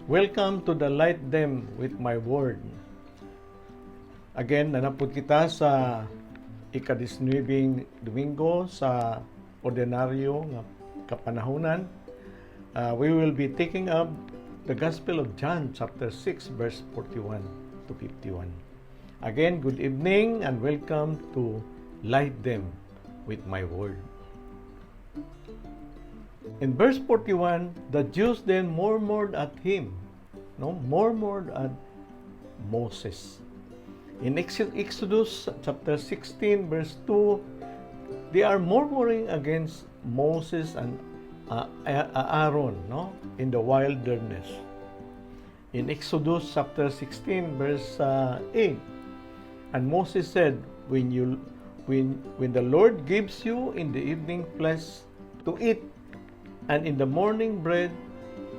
Welcome to the Light Them with my word. Again, nanapod kita sa ika-19 Domingo sa ordinaryo nga kapanahunan. We will be taking up the Gospel of John chapter 6 verse 41 to 51. Again, good evening and welcome to Light Them with my word. In verse 41, the Jews then murmured at him, murmured at Moses. In Exodus chapter 16 verse 2, they are murmuring against Moses and Aaron, in the wilderness. In Exodus chapter 16 verse 8, and Moses said, when the Lord gives you in the evening flesh to eat, and in the morning bread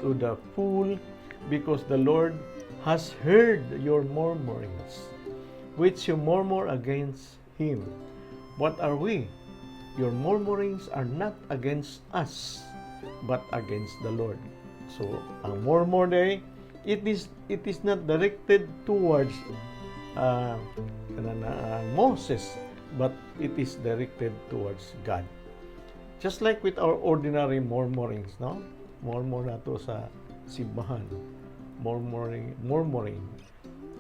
to the full, because the Lord has heard your murmurings, which you murmur against him. What are we? Your murmurings are not against us, but against the Lord. So, ang murmur day, it is not directed towards Moses, but it is directed towards God. Just like with our ordinary murmurings, murmur nato sa simbahan, murmuring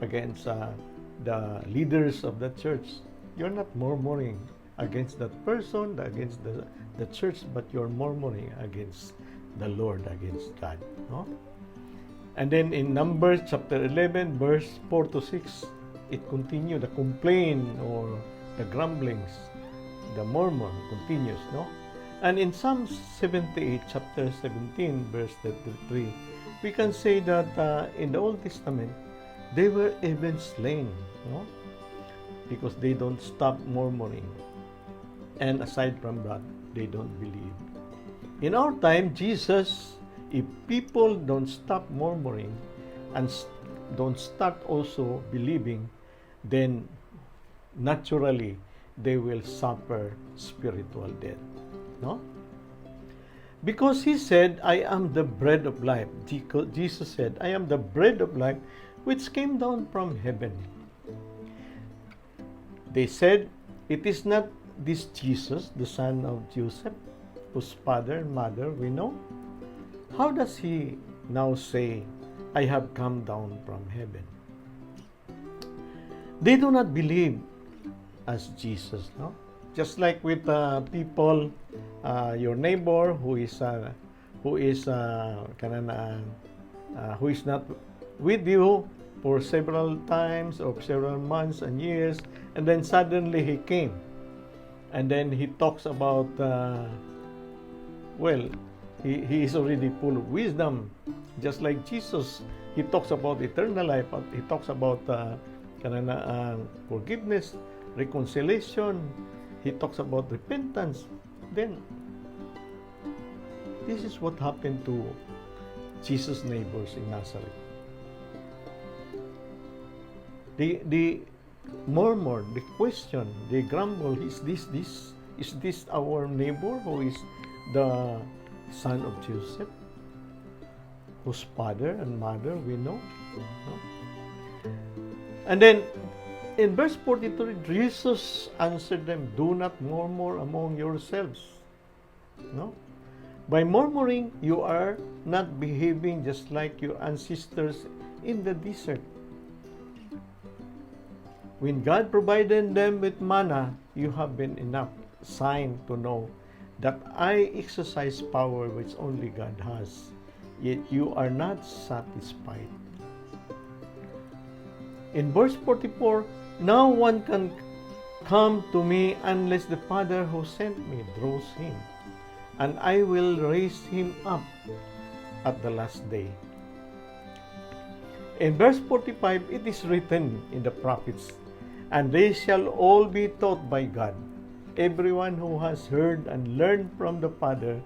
against the leaders of the church. You're not murmuring against that person, against the church, but you're murmuring against the Lord, against God. And then in Numbers chapter 11, verse 4 to 6, it continues, the complaint or the grumblings, the murmur continues, And in Psalm 78, chapter 17, verse 33, we can say that in the Old Testament, they were even slain, because they don't stop murmuring. And aside from that, they don't believe. In our time, Jesus, if people don't stop murmuring and don't start also believing, then naturally they will suffer spiritual death. Because he said, I am the bread of life. Jesus said, I am the bread of life which came down from heaven. They said, it is not this Jesus, the son of Joseph, whose father and mother we know. How does he now say, I have come down from heaven? They do not believe as Jesus, Just like with people, your neighbor who is not with you for several times or several months and years, and then suddenly he came, and then he talks about, he is already full of wisdom, just like Jesus. He talks about eternal life. He talks about forgiveness, reconciliation. He talks about repentance. Then, this is what happened to Jesus' neighbors in Nazareth. They murmur, they question, they grumble. Is this our neighbor who is the son of Joseph, whose father and mother we know? And then, in verse 43, Jesus answered them, do not murmur among yourselves. By murmuring, you are not behaving just like your ancestors in the desert. When God provided them with manna, you have been enough sign to know that I exercise power which only God has, yet you are not satisfied. In verse 44, no one can come to me unless the Father who sent me draws him, and I will raise him up at the last day. In verse 45, it is written in the prophets, and they shall all be taught by God. Everyone who has heard and learned from the Father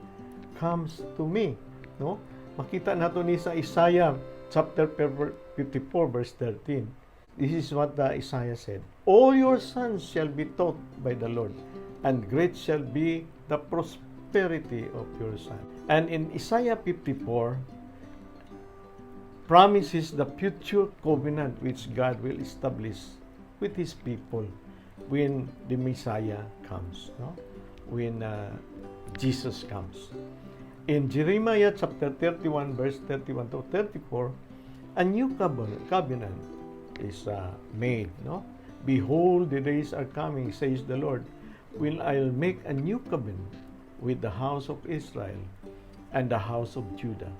comes to me. Makita nato ni sa Isaiah chapter 54 verse 13. This is what Isaiah said. All your sons shall be taught by the Lord, and great shall be the prosperity of your son. And in Isaiah 54, promises the future covenant which God will establish with His people when the Messiah comes, no? When Jesus comes. In Jeremiah chapter 31, verse 31 to 34, a new covenant is made, no? Behold, the days are coming, says the Lord, when I'll make a new covenant with the house of Israel and the house of Judah,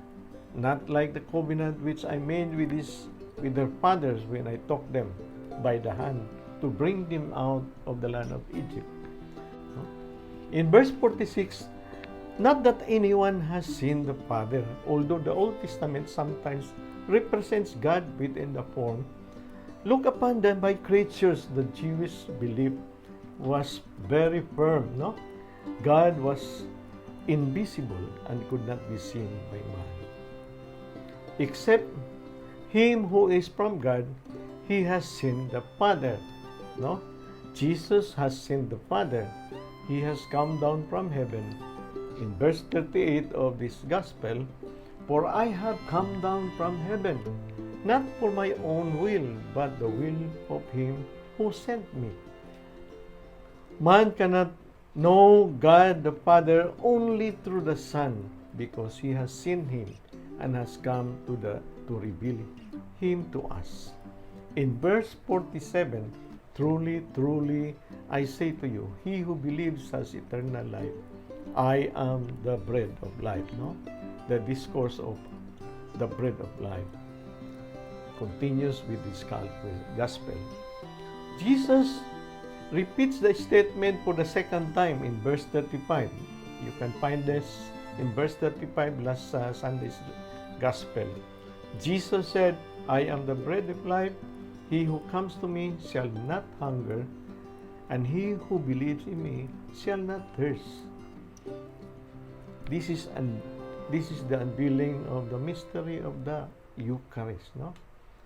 not like the covenant which I made with their fathers when I took them by the hand to bring them out of the land of Egypt. In verse 46, not that anyone has seen the Father, although the Old Testament sometimes represents God within the form. Look upon them by creatures. The Jewish belief was very firm, no? God was invisible and could not be seen by man. Except him who is from God, he has seen the Father, no? Jesus has seen the Father. He has come down from heaven. In verse 38 of this gospel, for I have come down from heaven, not for my own will, but the will of him who sent me. Man cannot know God the Father only through the Son, because he has seen him and has come to reveal him to us. In verse 47, truly, truly, I say to you, he who believes has eternal life. I am the bread of life, no? The discourse of the bread of life continues with this gospel. Jesus repeats the statement for the second time in verse 35. You can find this in verse 35, last Sunday's gospel. Jesus said, I am the bread of life. He who comes to me shall not hunger, and he who believes in me shall not thirst. This is the unveiling of the mystery of the Eucharist, no?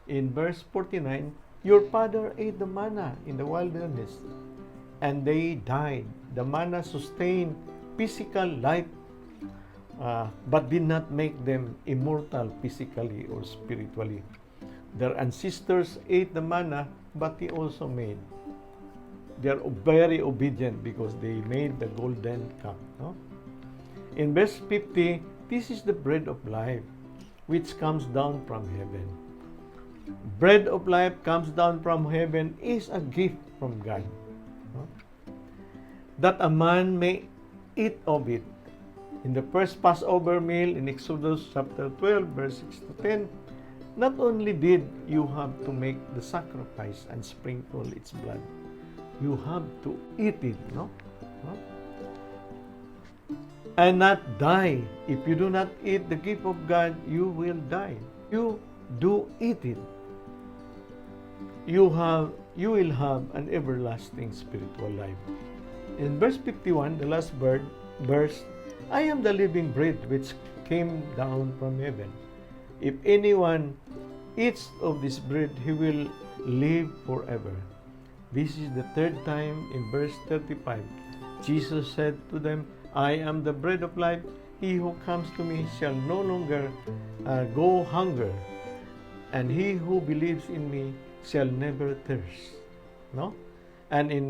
In verse 49, your father ate the manna in the wilderness, and they died. The manna sustained physical life, but did not make them immortal physically or spiritually. Their ancestors ate the manna, but they also made. They are very obedient because they made the golden cup, no? In verse 50, this is the bread of life, which comes down from heaven. Bread of life comes down from heaven is a gift from God, no? That a man may eat of it. In the first Passover meal in Exodus chapter 12, verse 6 to 10, not only did you have to make the sacrifice and sprinkle its blood, you have to eat it, no? And not die. If you do not eat the gift of God, you will die. You do eat it. You will have an everlasting spiritual life. In verse 51, the last verse, I am the living bread which came down from heaven. If anyone eats of this bread, he will live forever. This is the third time in verse 35. Jesus said to them, I am the bread of life. He who comes to me shall no longer go hunger, and he who believes in me shall never thirst. No? And in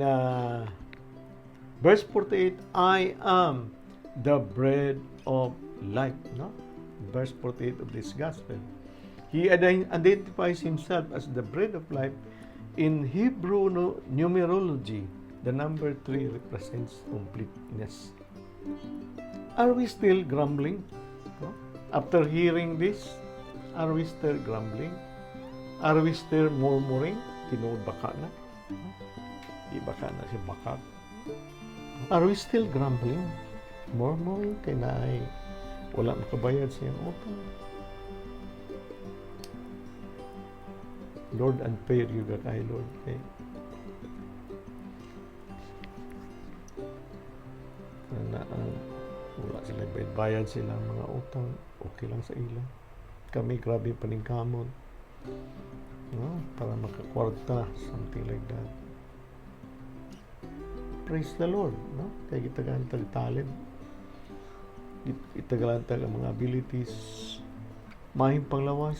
verse 48, I am the bread of life. No? Verse 48 of this gospel. He identifies himself as the bread of life. In Hebrew numerology, the number 3 represents completeness. Are we still grumbling? No? After hearing this, are we still grumbling? Are we still murmuring? Tinood baka na? Di baka na si baka. Are we still grumbling? Murmuring? Kaya na ay wala makabayad sa iyong utang. Lord, unfair you ka kay Lord. Okay? Wala sila bayad sila mga utang. Okay lang sa ilang. Kami grabe paningkamot. No? Para makakwarta. Something like that. praise the Lord, no? Kaya gitagaan tag talent, itagalan tag ang mga abilities, mahing panglawas,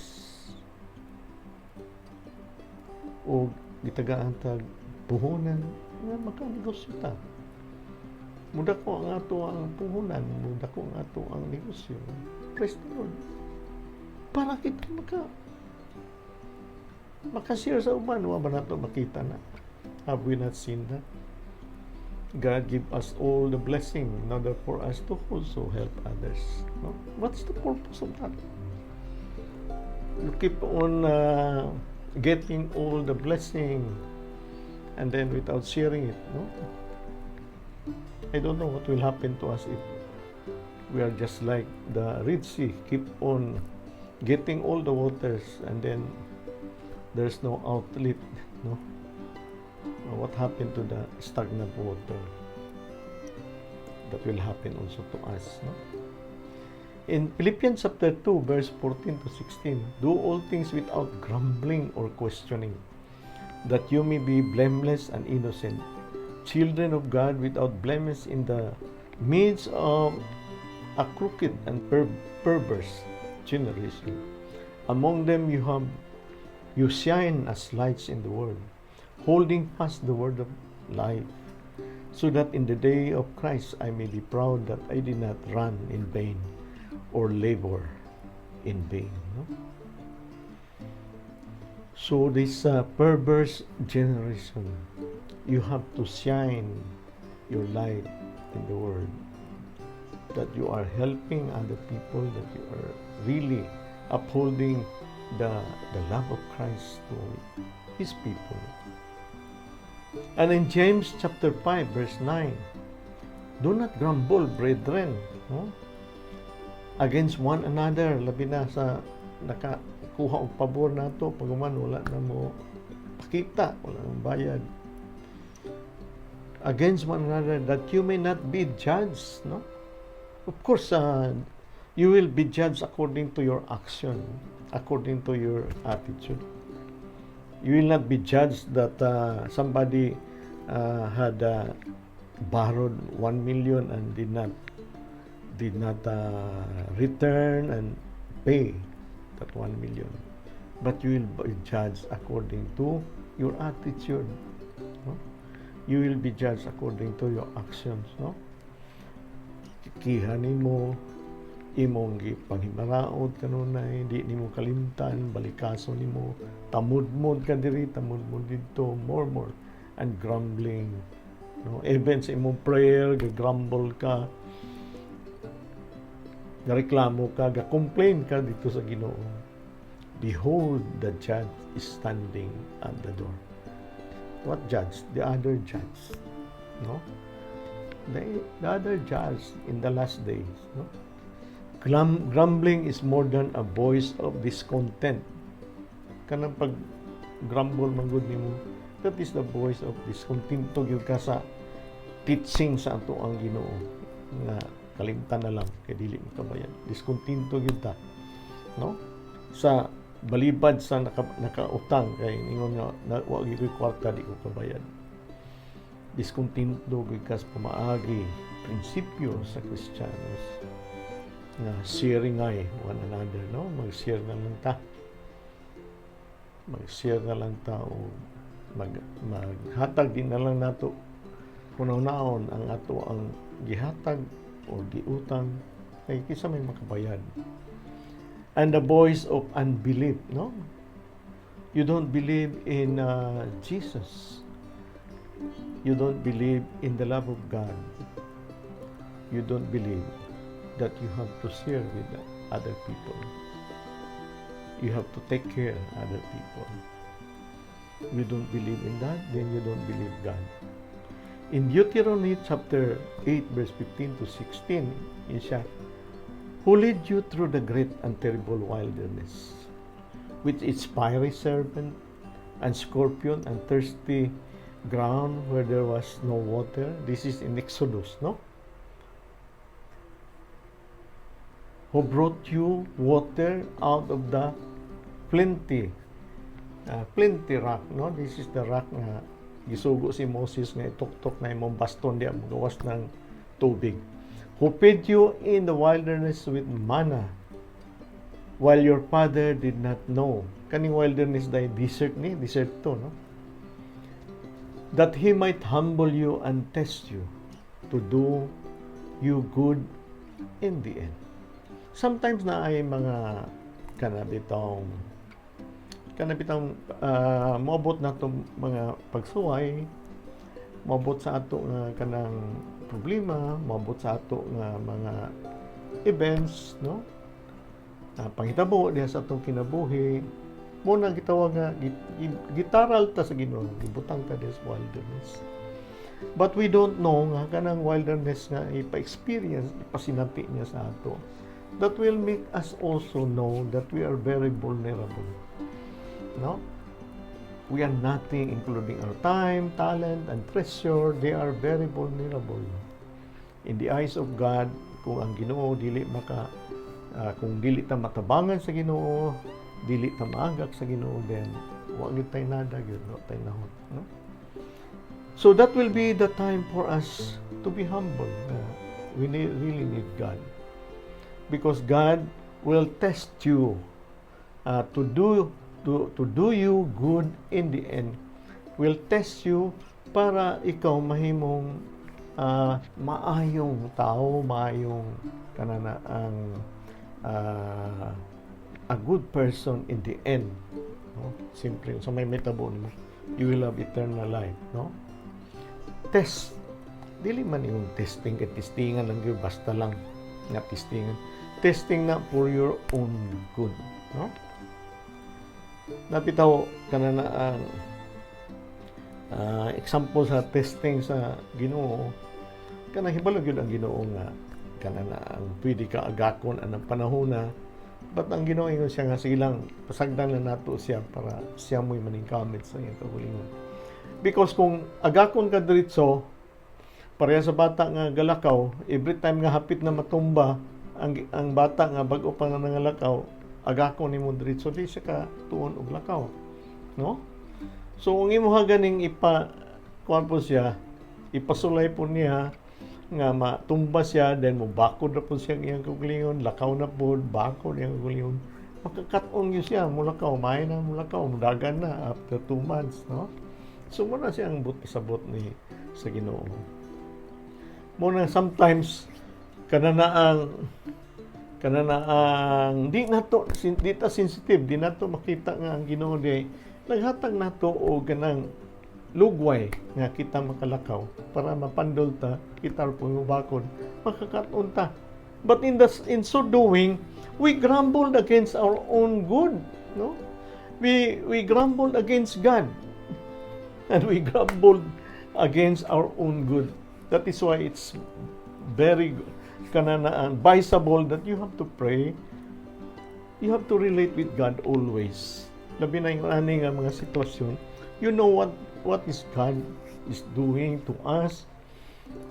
o gitagaan tag puhunan nga makanegosyo ta. Muda ko ang ato ang puhunan, muda ko ang ato ang negosyo. Praise the Lord. Para kita makashare sa uban, wa ba nato makita na? Have we not seen that? God give us all the blessing in order for us to also help others. No? What's the purpose of that? You keep on getting all the blessing and then without sharing it. No? I don't know what will happen to us if we are just like the Red Sea, keep on getting all the waters and then there's no outlet. No? What happened to the stagnant water? That will happen also to us. No? In Philippians chapter 2, verse 14 to 16, do all things without grumbling or questioning, that you may be blameless and innocent, children of God without blemish in the midst of a crooked and perverse generation. Among them you shine as lights in the world, holding fast the word of life, so that in the day of Christ I may be proud that I did not run in vain or labor in vain. No? So this perverse generation, you have to shine your light in the world, that you are helping other people, that you are really upholding the love of Christ to His people. And in James chapter 5, verse 9, do not grumble, brethren, no? Against one another, labi na sa nakakuha og pabor nato, paghuman wala na mo pakita, wala nang bayad. Against one another, that you may not be judged, no? Of course, you will be judged according to your action, according to your attitude. You will not be judged that somebody had borrowed 1 million and did not return and pay that 1 million. But you will be judged according to your attitude. No? You will be judged according to your actions. No? Kikihan mo, imong panghimaraot kanunay, di nimo kalimtan, balikaso nimo, tamudmod ka diri, tamudmod dito, murmur and grumbling. No? Even sa imong prayer, gagrumble ka, gareklamo ka, ga-complain ka dito sa Ginoo. Behold, the judge is standing at the door. What judge? The other judge. No? The other judge in the last days. No? Grumbling is more than a voice of discontent. Kanang pag grumble manggod nimo, that is the voice of discontent. Gyud ka sa teaching sa ato ang Ginoo nga kalimtan na lang kay dili mo kabayan. Discontinto gyud ta. No? Sa balibad sa nakautang kay ingon nga wa gyud kwarta di ko kabayan. Discontinto gyud ka sa pamaagi prinsipyo sa Kristiyanos na sharing ay one another, no? Mag-share na lang ta. Mag-share na lang ta o maghatag din na lang nato kunaon ang ato ang gihatag o giutang kay kisa may makabayad. And the voice of unbelief, no? You don't believe in Jesus. You don't believe in the love of God. You don't believe that you have to share with other people. You have to take care of other people. You don't believe in that, then you don't believe God. In Deuteronomy chapter 8, verse 15 to 16, is siya, who led you through the great and terrible wilderness, with its fiery serpent and scorpion and thirsty ground where there was no water. This is in Exodus, no? Who brought you water out of the plenty rock, no? This is the rock na gisugo si Moses nga ituktok na imong baston diya magawas ng tubig. Who fed you in the wilderness with manna, while your father did not know. Kaning wilderness dahil desert ni, desert to, no? That he might humble you and test you to do you good in the end. Sometimes na ay mga kanabitang moabot na itong mga pagsuway, moabot sa ato nga kanang problema, moabot sa ato nga mga events, no? Panghitabo diha sa atong kinabuhi, mo na gitawag nga gitaral ta sa Ginoo, gibutang ta sa wilderness. But we don't know nga kanang wilderness nga ipa-experience, ipasinati niya sa ato. That will make us also know that we are very vulnerable. No? We are nothing, including our time, talent, and treasure. They are very vulnerable. In the eyes of God, kung ang Ginoo dili kung dili ta matabangan sa Ginoo, dili ta maagak sa Ginoo, then wa gyud tay nada gyud, no tay nahon, no? So that will be the time for us to be humble. We really need God, because God will test you to do you good in the end. Will test you para ikaw mahimong maayong tao, maayong kanana ang a good person in the end, no? Simple sa may metabo mo, you will have eternal life, no? Test, dili man yung testing kay testingan lang gyud, basta lang nga testing na for your own good, no? Napitaw kanana ang example sa testing sa Ginoo, kanang hibalo gyud ang Ginoo nga kanana ang pwede ka agakon anang panahona, but ang Ginoo ingon siya nga silang pasagdan na nato siya para siya mo'y maningkamit sa iyang kaugalingon. Because kung agakon ka diretso pareha sa bata nga galakaw, every time nga hapit na matumba ang bata nga bag-o pa nga nangalakaw, agakon nimo diretso, di siya ka tuon og lakaw, no? So ang imuha ganing kuan po siya, ipasulay po niya nga matumba siya, then mo bakod na po siya iyang kaugalingon, lakaw na po, bakod iyang kaugalingon, makakaton yun siya, mulakaw, may na mulakaw, mudagan na after 2 months, no? So muna siya ang isabot ni sa Ginoo. Muna sometimes kanana ang di ta sensitive, di nato makita nga ang Ginoo di naghatag nato og ganang lugway nga kita makalakaw para mapandol ta, kita pumubakod, makakaton ta. But in so doing, we grumbled against our own good, no? We grumbled against God, and we grumbled against our own good. That is why it's very advisable that you have to pray. You have to relate with God always. Labi na yung ani nga mga sitwasyon, you know what is God is doing to us,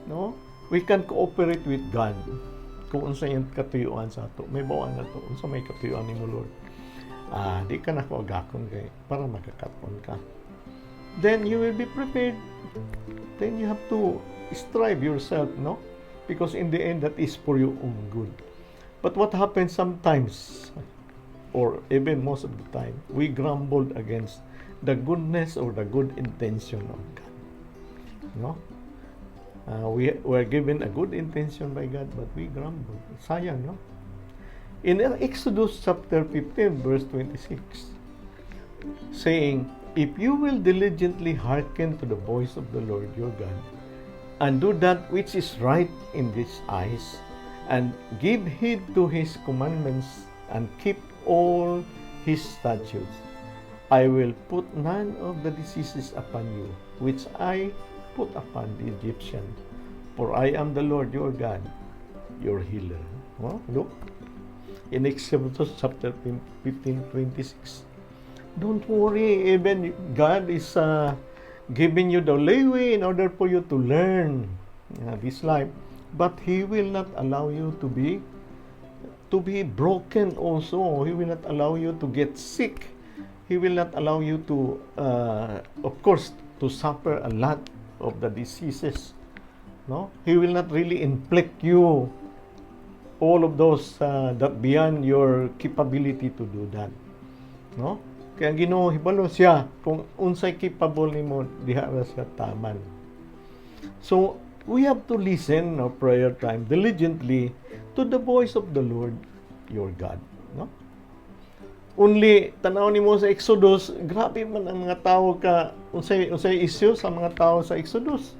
no? We can cooperate with God kung unsa yung katuyuan sa ato. May bawaan na to, unsa may katuyuan ni mo, Lord. Di ka na ko agakon kay para makakaton ka. Then you will be prepared. Then you have to strive yourself, no? Because in the end, that is for your own good. But what happens sometimes, or even most of the time, we grumbled against the goodness or the good intention of God, no? We were given a good intention by God, but we grumbled. Sayang, no? In Exodus chapter 15, verse 26, saying, "If you will diligently hearken to the voice of the Lord your God, and do that which is right in His eyes, and give heed to His commandments, and keep all His statutes, I will put none of the diseases upon you, which I put upon the Egyptian, for I am the Lord your God, your healer." Well, look, in Exodus chapter 15:26. Don't worry, even God is giving you the leeway in order for you to learn this life, but He will not allow you to be broken also. He will not allow you to get sick. He will not allow you to, of course, to suffer a lot of the diseases. No? He will not really inflict you all of those that beyond your capability to do that. No? Kaya Ginoo hibalo siya kung unsay capable nimo diha ra siya taman. So we have to listen our prayer time diligently to the voice of the Lord your God. No? Only tanaw nimo sa Exodus, grabe man ang mga tao ka unsay issue sa mga tao sa Exodus.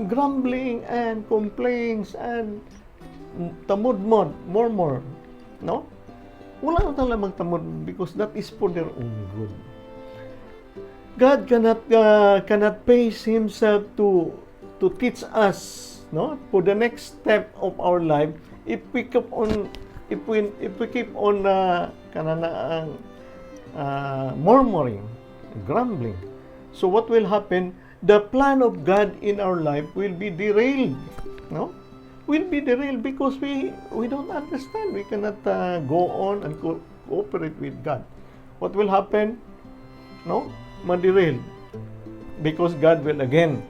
Grumbling and complaints and tamudmod, murmur, no? Wala na talaga magtamod because that is for their own good. God cannot pace Himself to teach us, no, for the next step of our life if we keep on murmuring, grumbling. So what will happen? The plan of God in our life will be derailed, no? Will be derailed because we don't understand. We cannot go on and cooperate with God. What will happen? No? Ma-derail. Because God will again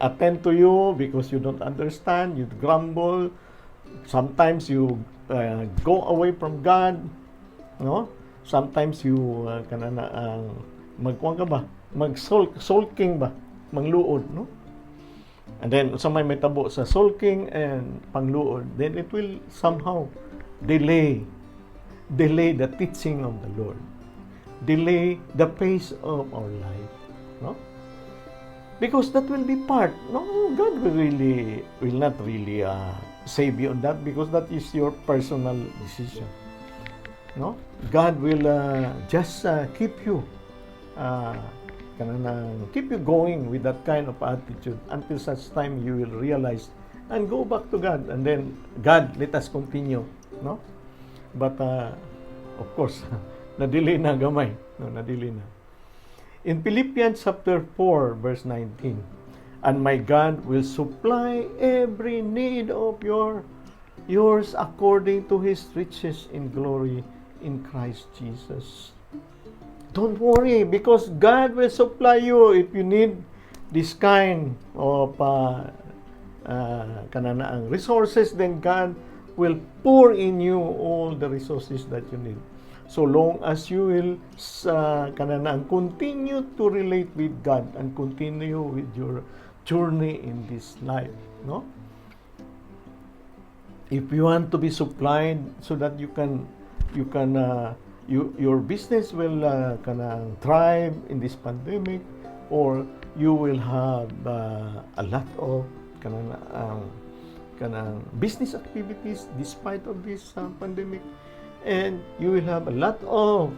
attend to you because you don't understand, you grumble. Sometimes you go away from God, no? Sometimes you magkuan ka ba? Sulking ba? Mangluod, no? And then sa may tabo sa sulking and pangluod, then it will somehow delay the teaching of the Lord. Delay the pace of our life, no? Because that will be part. No, God will not really save you on that because that is your personal decision. No, God will just keep you going with that kind of attitude until such time you will realize and go back to God, and then God, let us continue, no? But of course, na-delay na gamay, no, na-delay na. In Philippians chapter 4 verse 19, and my God will supply every need of yours according to His riches in glory in Christ Jesus. Don't worry, because God will supply you if you need this kind of resources. Then God will pour in you all the resources that you need. So long as you will continue to relate with God and continue with your journey in this life, no? If you want to be supplied so that your business will thrive in this pandemic, or you will have a lot of business activities despite of this pandemic, and you will have a lot of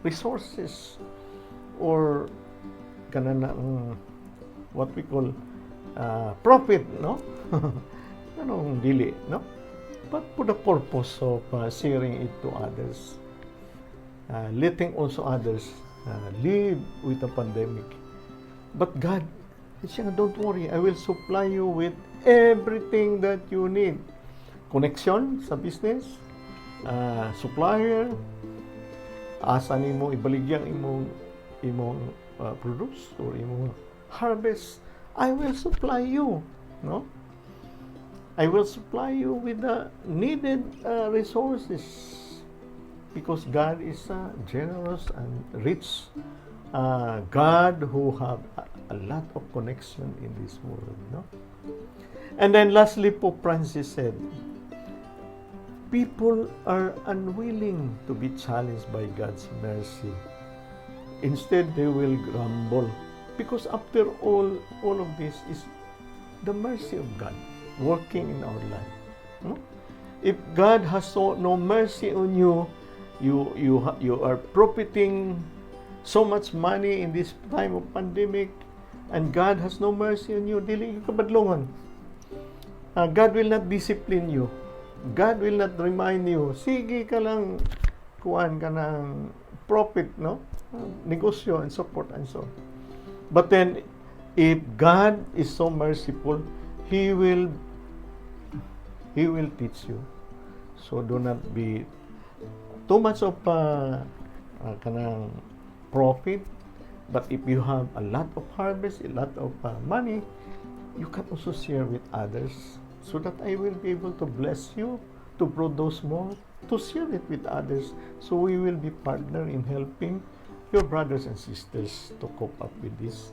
resources or what we call profit, no? Anong dili, no? But for the purpose of sharing it to others, letting also others live with the pandemic. But God, don't worry, I will supply you with everything that you need. Connection sa business, supplier, asa nimo ibaligyan imong produce or imong harvest, I will supply you, no? I will supply you with the needed resources because God is generous and rich. God who have a lot of connection in this world, no? And then lastly, Pope Francis said, people are unwilling to be challenged by God's mercy. Instead, they will grumble because after all of this is the mercy of God working in our life. No? If God has no mercy on you, you are profiting so much money in this time of pandemic, and God has no mercy on you, dili ka badlongon. God will not discipline you. God will not remind you, sige ka lang, kuan ka ng profit, no? Negosyo and so forth and so on. But then, if God is so merciful, He will teach you. So do not be too much of profit. But if you have a lot of harvest, a lot of money, you can also share with others so that I will be able to bless you to produce more, to share it with others. So we will be partner in helping your brothers and sisters to cope up with this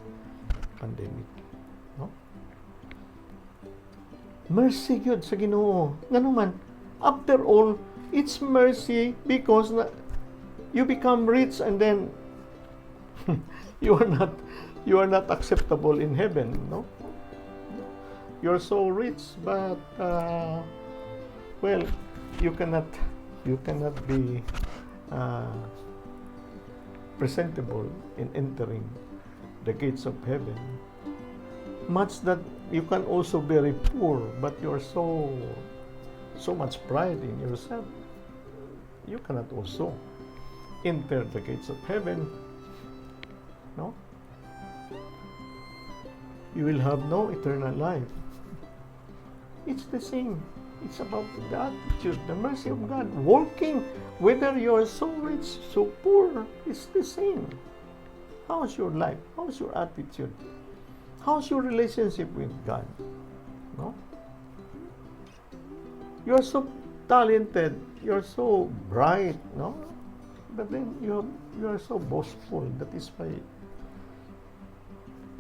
pandemic. No? Mercy yun sa Ginoo. Nga naman, after all, it's mercy because you become rich and then you are not acceptable in heaven, no? You're so rich, but well, you cannot be presentable in entering the gates of heaven. Much that you can also be very poor, but you're so much pride in yourself. You cannot also enter the gates of heaven. No? You will have no eternal life. It's the same. It's about the attitude, the mercy of God working, whether you are so rich, so poor, it's the same. How's your life? How's your attitude? How's your relationship with God? No? You are so talented, you are so bright, no? But then you are so boastful. That is why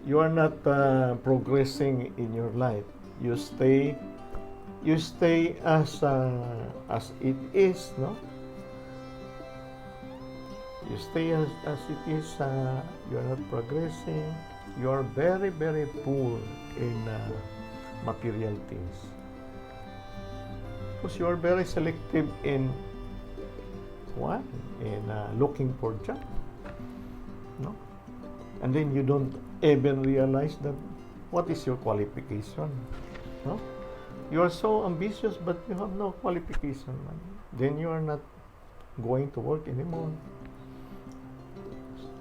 you are not progressing in your life. You stay as it is, no? You stay as it is. You are not progressing. You are very, very poor in material things. Because you are very selective in what? In looking for job, no? And then you don't even realize that what is your qualification, no? You are so ambitious, but you have no qualification, man. Then you are not going to work anymore.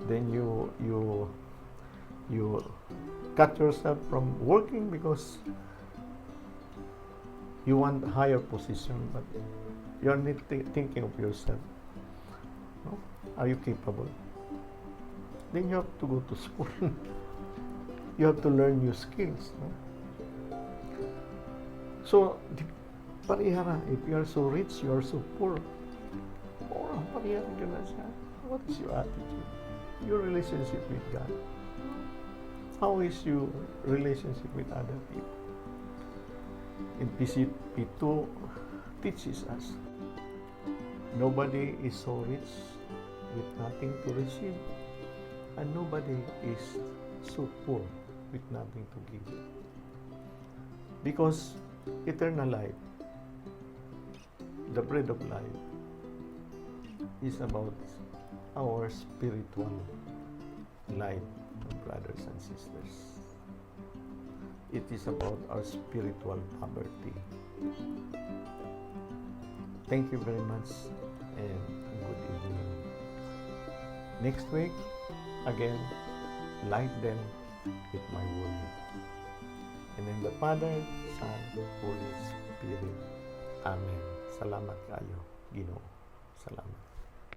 Then you cut yourself from working because you want a higher position, but you are not thinking of yourself. No? Are you capable? Then you have to go to school. You have to learn new skills. No? So, parihara, if you are so rich, you are so poor. Parihara yun na siya. What is your attitude? Your relationship with God? How is your relationship with other people? In PCP2 teaches us, nobody is so rich with nothing to receive, and nobody is so poor with nothing to give. Because eternal life, the bread of life, is about our spiritual life, brothers and sisters. It is about our spiritual poverty. Thank you very much and good evening. Next week, again, light them with my word. In the name of the Father, Son, Holy Spirit. Amen. Salamat kayo, Ginoo. Salamat.